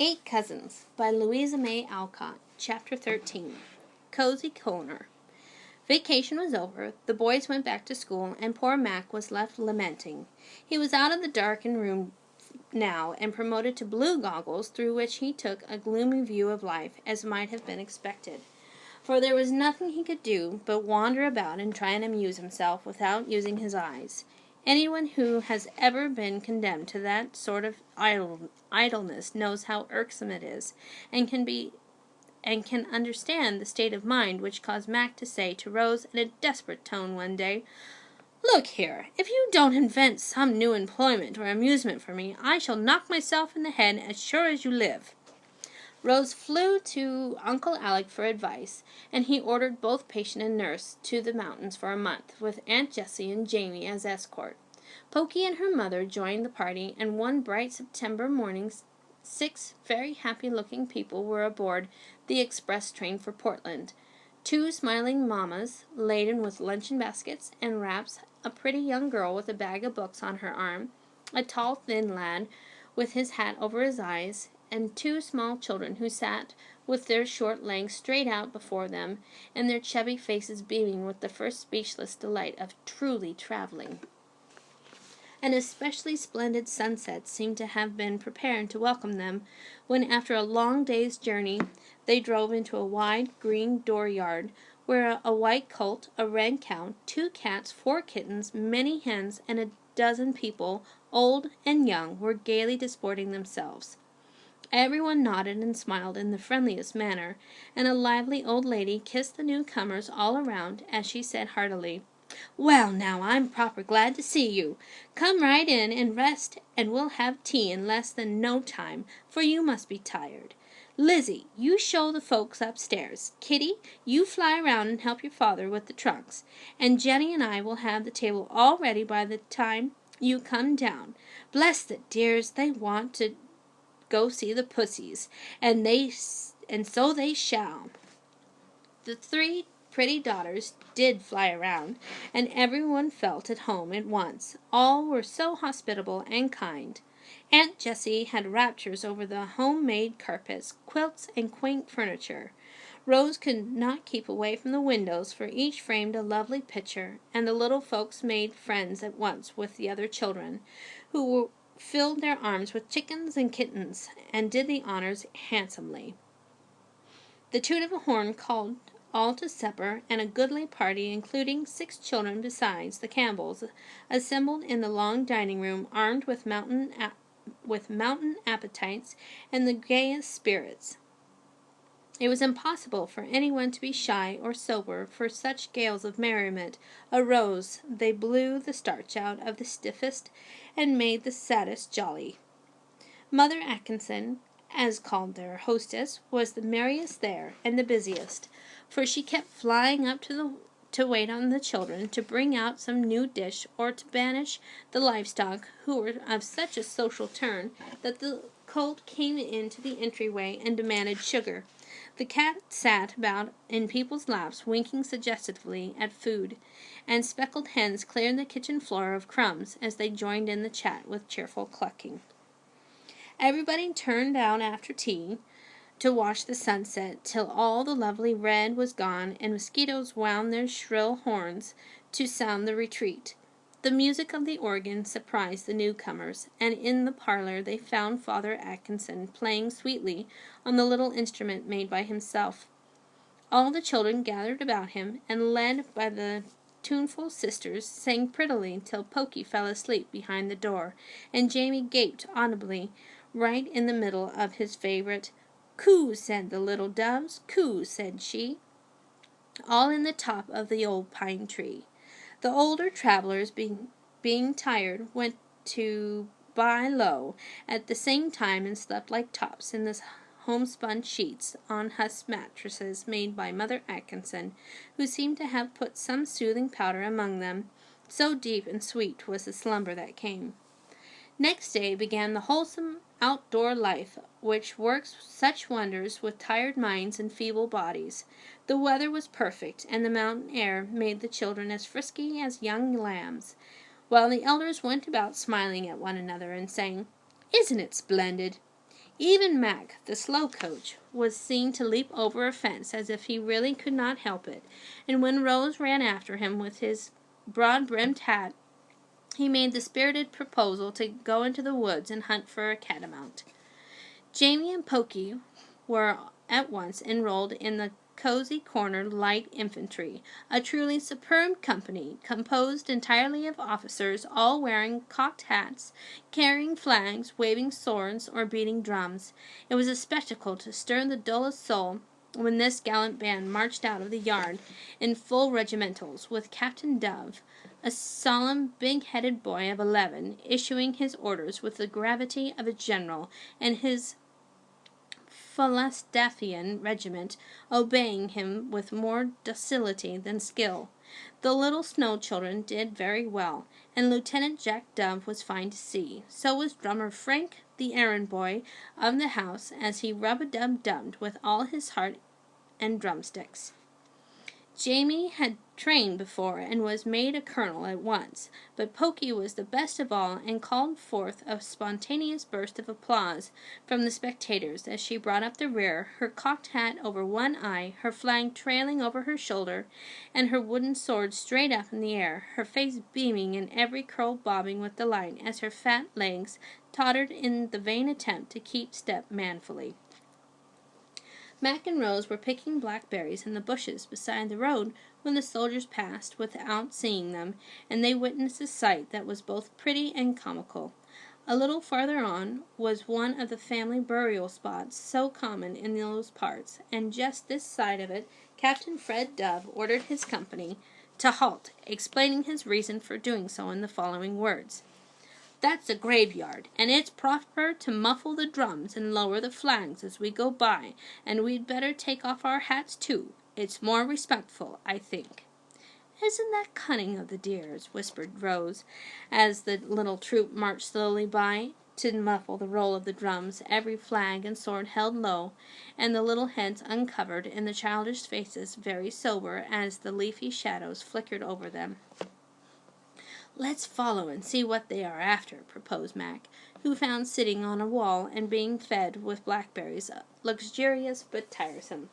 Eight Cousins by Louisa May Alcott. Chapter 13. Cozy Corner. Vacation was over, the boys went back to school, and poor Mac was left lamenting. He was out of the darkened room now, and promoted to blue goggles, through which he took a gloomy view of life, as might have been expected. For there was nothing he could do but wander about and try and amuse himself without using his eyes. Anyone who has ever been condemned to that sort of idleness knows how irksome it is, and can understand the state of mind which caused Mac to say to Rose in a desperate tone one day, "Look here, if you don't invent some new employment or amusement for me, I shall knock myself in the head as sure as you live." Rose flew to Uncle Alec for advice, and he ordered both patient and nurse to the mountains for a month, with Aunt Jessie and Jamie as escort. Pokey and her mother joined the party, and one bright September morning 6 very happy-looking people were aboard the express train for Portland. 2 smiling mammas, laden with luncheon baskets and wraps, a pretty young girl with a bag of books on her arm, a tall, thin lad with his hat over his eyes, and 2 small children who sat with their short legs straight out before them, and their chubby faces beaming with the first speechless delight of truly traveling. An especially splendid sunset seemed to have been prepared to welcome them, when after a long day's journey they drove into a wide green dooryard, where a white colt, a red cow, 2 cats, 4 kittens, many hens, and a dozen people, old and young, were gaily disporting themselves. Everyone nodded and smiled in the friendliest manner, and a lively old lady kissed the newcomers all around as she said heartily, "Well, now, I'm proper glad to see you. Come right in and rest, and we'll have tea in less than no time, for you must be tired. Lizzie, you show the folks upstairs. Kitty, you fly around and help your father with the trunks, and Jenny and I will have the table all ready by the time you come down. Bless the dears, they want to go see the pussies, and so they shall." The 3 pretty daughters did fly around, and everyone felt at home at once. All were so hospitable and kind. Aunt Jessie had raptures over the home-made carpets, quilts, and quaint furniture. Rose could not keep away from the windows, for each framed a lovely picture, and the little folks made friends at once with the other children, who filled their arms with chickens and kittens, and did the honors handsomely. The toot of a horn called all to supper, and a goodly party, including 6 children besides the Campbells, assembled in the long dining-room, armed with mountain appetites and the gayest spirits. It was impossible for anyone to be shy or sober, for such gales of merriment arose they blew the starch out of the stiffest and made the saddest jolly. Mother Atkinson, as called their hostess, was the merriest there, and the busiest, for she kept flying up to wait on the children, to bring out some new dish, or to banish the livestock, who were of such a social turn that the colt came into the entryway and demanded sugar. The cat sat about in people's laps, winking suggestively at food, and speckled hens cleared the kitchen floor of crumbs as they joined in the chat with cheerful clucking. Everybody turned out after tea to watch the sunset till all the lovely red was gone, and mosquitoes wound their shrill horns to sound the retreat. The music of the organ surprised the newcomers, and in the parlor they found Father Atkinson playing sweetly on the little instrument made by himself. All the children gathered about him, and, led by the tuneful sisters, sang prettily till Pokey fell asleep behind the door, and Jamie gaped audibly right in the middle of his favorite "Coo," said the little doves, "coo," said she, all in the top of the old pine tree. The older travelers, being tired, went to lie low at the same time, and slept like tops in the homespun sheets on Huss mattresses made by Mother Atkinson, who seemed to have put some soothing powder among them, so deep and sweet was the slumber that came. Next day began the wholesome outdoor life which works such wonders with tired minds and feeble bodies. The weather was perfect, and the mountain air made the children as frisky as young lambs, while the elders went about smiling at one another and saying, "Isn't it splendid?" Even Mac, the slow coach, was seen to leap over a fence as if he really could not help it, and when Rose ran after him with his broad-brimmed hat, he made the spirited proposal to go into the woods and hunt for a catamount. Jamie and Pokey were at once enrolled in the Cozy Corner Light Infantry, a truly superb company, composed entirely of officers, all wearing cocked hats, carrying flags, waving swords, or beating drums. It was a spectacle to stir the dullest soul when this gallant band marched out of the yard in full regimentals, with Captain Dove, a solemn, big-headed boy of 11, issuing his orders with the gravity of a general, and his Falstaffian regiment obeying him with more docility than skill. The little Snow children did very well, and Lieutenant Jack Dove was fine to see. So was drummer Frank, the errand boy of the house, as he rub-a-dub-dubbed with all his heart and drumsticks. Jamie had trained before and was made a colonel at once, but Pokey was the best of all and called forth a spontaneous burst of applause from the spectators as she brought up the rear, her cocked hat over one eye, her flag trailing over her shoulder, and her wooden sword straight up in the air, her face beaming and every curl bobbing with delight as her fat legs tottered in the vain attempt to keep step manfully. Mac and Rose were picking blackberries in the bushes beside the road when the soldiers passed without seeing them, and they witnessed a sight that was both pretty and comical. A little farther on was one of the family burial spots so common in those parts, and just this side of it Captain Fred Dove ordered his company to halt, explaining his reason for doing so in the following words. "That's a graveyard, and it's proper to muffle the drums and lower the flags as we go by, and we'd better take off our hats too. It's more respectful, I think." "Isn't that cunning of the dears?" whispered Rose, as the little troop marched slowly by, to muffle the roll of the drums, every flag and sword held low, and the little heads uncovered, and the childish faces very sober as the leafy shadows flickered over them. "Let's follow and see what they are after," proposed Mac, who found sitting on a wall and being fed with blackberries luxurious but tiresome.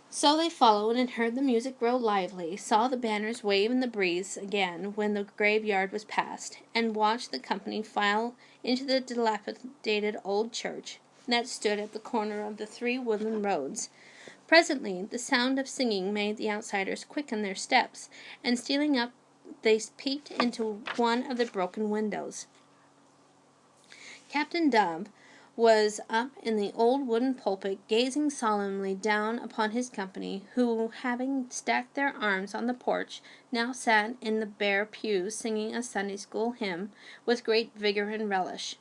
So they followed and heard the music grow lively, saw the banners wave in the breeze again when the graveyard was passed, and watched the company file into the dilapidated old church that stood at the corner of the 3 woodland roads. Presently the sound of singing made the outsiders quicken their steps, and stealing up they peeped into one of the broken windows. Captain Dove was up in the old wooden pulpit, gazing solemnly down upon his company, who, having stacked their arms on the porch, now sat in the bare pews singing a Sunday school hymn with great vigor and relish.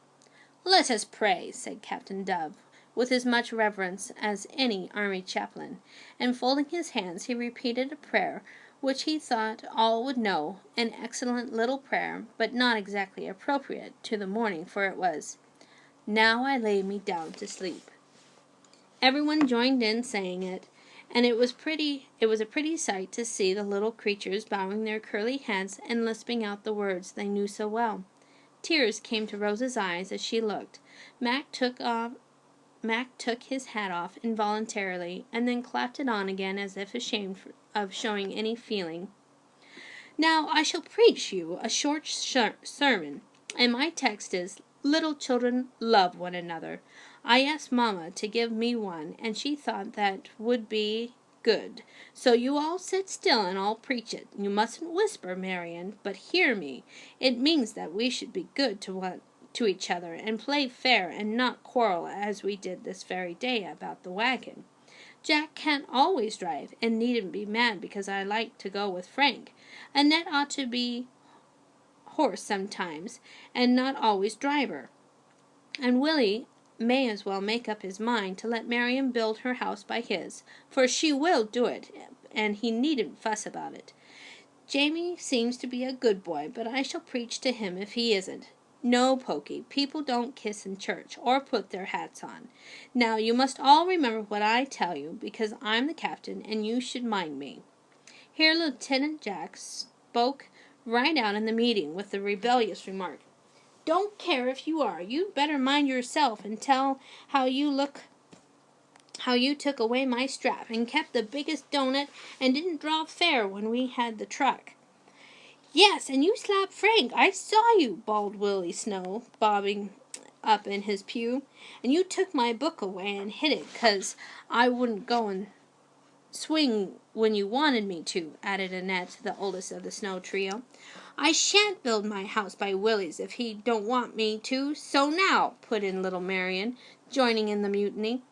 "Let us pray," said Captain Dove, with as much reverence as any army chaplain, and folding his hands he repeated a prayer which he thought all would know, an excellent little prayer, but not exactly appropriate to the morning, for it was, "Now I lay me down to sleep." Everyone joined in saying it, and it was a pretty sight to see the little creatures bowing their curly heads and lisping out the words they knew so well. Tears came to Rose's eyes as she looked. Mac took his hat off involuntarily, and then clapped it on again as if ashamed of showing any feeling. "Now I shall preach you a short sermon, and my text is, 'Little children, love one another.' I asked Mamma to give me one, and she thought that would be good. So you all sit still and I'll preach it. You mustn't whisper, Marian, but hear me. It means that we should be good to each other, and play fair, and not quarrel as we did this very day about the wagon. Jack can't always drive, and needn't be mad because I like to go with Frank. Annette ought to be horse sometimes, and not always driver. And Willie may as well make up his mind to let Marian build her house by his, for she will do it, and he needn't fuss about it. Jamie seems to be a good boy, but I shall preach to him if he isn't. No, Pokey, people don't kiss in church, or put their hats on. Now, you must all remember what I tell you, because I'm the captain, and you should mind me." Here Lieutenant Jack spoke right out in the meeting with the rebellious remark, Don't care if you are. You'd better mind yourself and tell how you took away my strap and kept the biggest doughnut and didn't draw fair when we had the truck. Yes, and you slapped Frank. I saw you, bawled Willie Snow, bobbing up in his pew. And you took my book away and hid it 'cause I wouldn't go and swing when you wanted me to, added Annette, the oldest of the Snow trio. I shan't build my house by Willie's if he don't want me to, so now, put in little Marion, joining in the mutiny.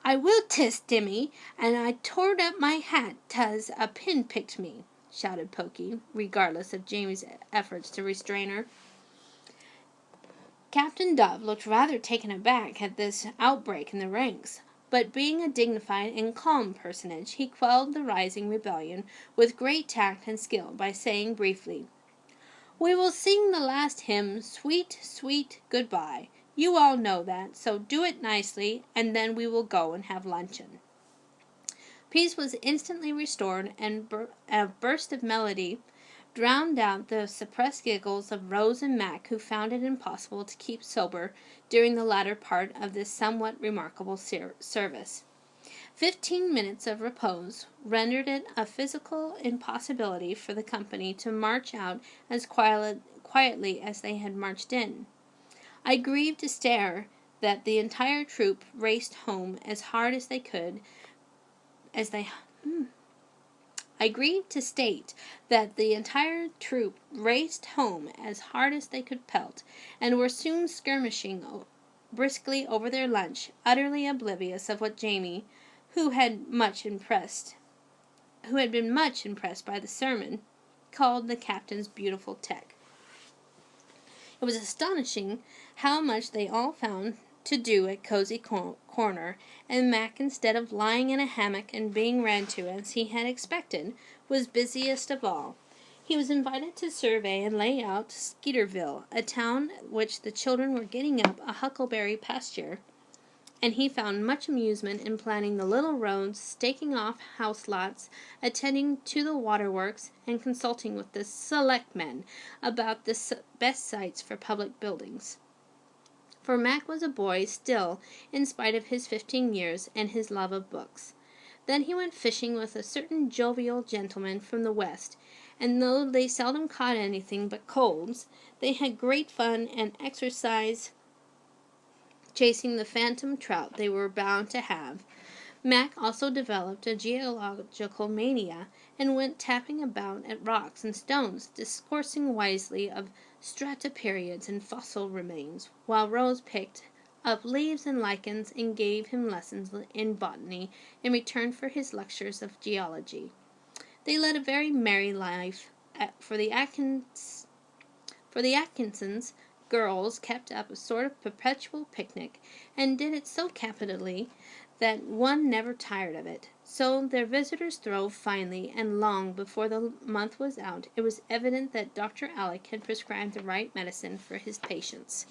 I will, 'tis Dimmy, and I tored up my hat 'tause a pin picked me, shouted Pokey, regardless of Jamie's efforts to restrain her. Captain Dove looked rather taken aback at this outbreak in the ranks, but being a dignified and calm personage, he quelled the rising rebellion with great tact and skill by saying briefly, "We will sing the last hymn, Sweet, Sweet Goodbye. You all know that, so do it nicely, and then we will go and have luncheon." Peace was instantly restored, and a burst of melody drowned out the suppressed giggles of Rose and Mac, who found it impossible to keep sober during the latter part of this somewhat remarkable service. 15 minutes of repose rendered it a physical impossibility for the company to march out as quietly as they had marched in. I grieve to state that the entire troop raced home as hard as they could, I grieve to state that the entire troop raced home as hard as they could pelt, and were soon skirmishing briskly over their lunch, utterly oblivious of what Jamie, who had been much impressed by the sermon, called the captain's beautiful tech. It was astonishing how much they all found to do at Cozy Corner, and Mac, instead of lying in a hammock and being read to as he had expected, was busiest of all. He was invited to survey and lay out Skeeterville, a town at which the children were getting up a huckleberry pasture, and he found much amusement in planning the little roads, staking off house lots, attending to the waterworks, and consulting with the selectmen about the best sites for public buildings. For Mac was a boy still, in spite of his 15 years and his love of books. Then he went fishing with a certain jovial gentleman from the West, and though they seldom caught anything but coals, they had great fun and exercise chasing the phantom trout they were bound to have. Mac also developed a geological mania, and went tapping about at rocks and stones, discoursing wisely of stratoperiods and fossil remains, while Rose picked up leaves and lichens and gave him lessons in botany in return for his lectures of geology. They led a very merry life, for the Atkinsons girls kept up a sort of perpetual picnic, and did it so capitally that one never tired of it. So their visitors throve finely, and long before the month was out, it was evident that Dr. Alec had prescribed the right medicine for his patients.